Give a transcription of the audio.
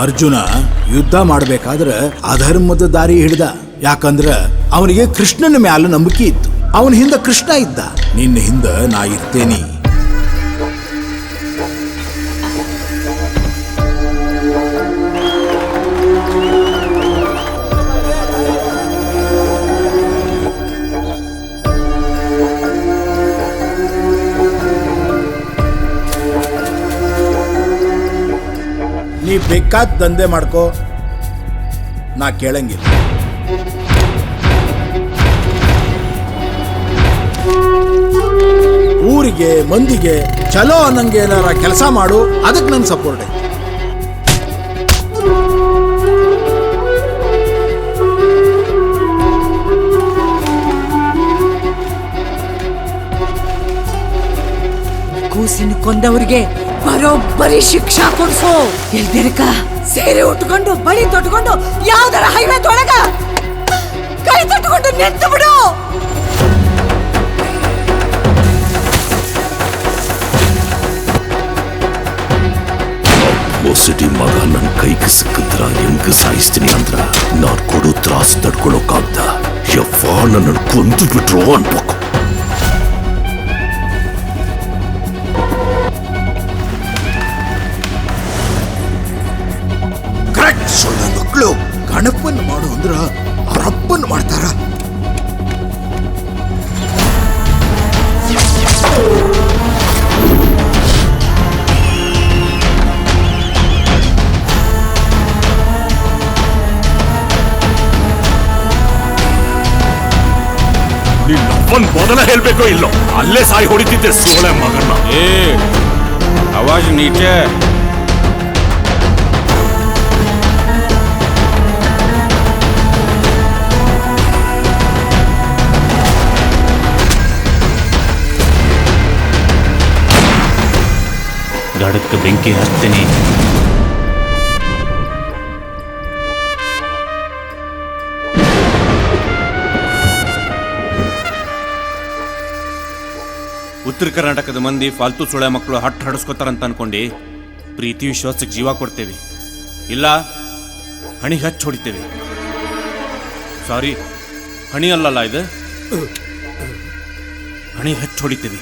ಅರ್ಜುನ ಯುದ್ಧ ಮಾಡ್ಬೇಕಾದ್ರ ಅಧರ್ಮದ ದಾರಿ ಹಿಡ್ದ. ಯಾಕಂದ್ರ ಅವನಿಗೆ ಕೃಷ್ಣನ ಮ್ಯಾಲ ನಂಬಿಕೆ ಇತ್ತು. ಅವನ ಹಿಂದ ಕೃಷ್ಣ ಇದ್ದ. ನಿನ್ನ ಹಿಂದ ನಾ ಇರ್ತೇನಿ. ನೀ ಬೇಕಾದ ದಂಧೆ ಮಾಡ್ಕೋ, ನಾ ಕೇಳಂಗಿಲ್ಲ. ಊರಿಗೆ ಮಂದಿಗೆ ಚಲೋ ಅನ್ನಂಗೆ ಏನಾರ ಕೆಲಸ ಮಾಡು, ಅದಕ್ಕೆ ನನ್ನ ಸಪೋರ್ಟ್ ಐತಿ. ಕೂಸಿನ ಕೊಂದವ್ರಿಗೆ ಬರೋಬ್ಬರಿ ಶಿಕ್ಷಾ ಕೊಡ್ಸು. ಎಲ್ದಿರಕ ಸೇರೆ ಉಟ್ಕೊಂಡು ಬಳಿ ತೊಟ್ಕೊಂಡು ಯಾವ್ದಾರ ಹೈವೇ ತೊಳಗ ಕೈ ತೊಟ್ಕೊಂಡು ನಿಂತು ಬಿಡು. ಮೊಸಟಿ ಮಗ ನನ್ನ ಕೈಗೆ ಸಿಕ್ಕಿದ್ರ ಹೆಂಗ ಸಾಯಿಸ್ತೀನಿ ಅಂದ್ರ ನಾನ್ ಕೊಡೋ ತ್ರಾಸ್ ತಡ್ಕೊಳಕ್ಕಾಗ್ದ. ಯವ್ವ ನನ್ನ ಕೊಂದು ಬಿಟ್ರು ಅನ್ಬೇಕು. ಕರೆಕ್ಟ್. ಸೊಳ್ಳ ಮಕ್ಕಳು ಗಣಪನ್ ಮಾಡು ಅಂದ್ರ ಅವರಪ್ಪನ್ ಮಾಡ್ತಾರ. ನಿನ್ನಪ್ಪನ್ ಮೊದಲ ಹೇಳ್ಬೇಕೋ ಇಲ್ಲೋ, ಅಲ್ಲೇ ಸಾಯಿ ಹೊಡಿತಿದ್ದೆ ಸೋಳೆ ಮಗನ್ನ. ಆವಾಜ್ ನೀಚೆ. ಗಡಕ್ಕೆ ಬೆಂಕಿ ಹಚ್ತೀನಿ. ಉತ್ತರ ಕರ್ನಾಟಕದ ಮಂದಿ ಫಾಲ್ತು ಸುಳೆ ಮಕ್ಕಳು ಹಟ್ಟು ಹಡಿಸ್ಕೋತಾರಂತ ಅನ್ಕೊಂಡು ಪ್ರೀತಿ ವಿಶ್ವಾಸಕ್ಕೆ ಜೀವ ಕೊಡ್ತೇವೆ, ಇಲ್ಲ ಹಣಿ ಹಚ್ಚಿ ಹೊಡಿತೇವೆ. ಸಾರಿ, ಹಣಿ ಅಲ್ಲಲ್ಲ ಇದು, ಹಣಿ ಹಚ್ಚಿ ಹೊಡಿತೇವೆ.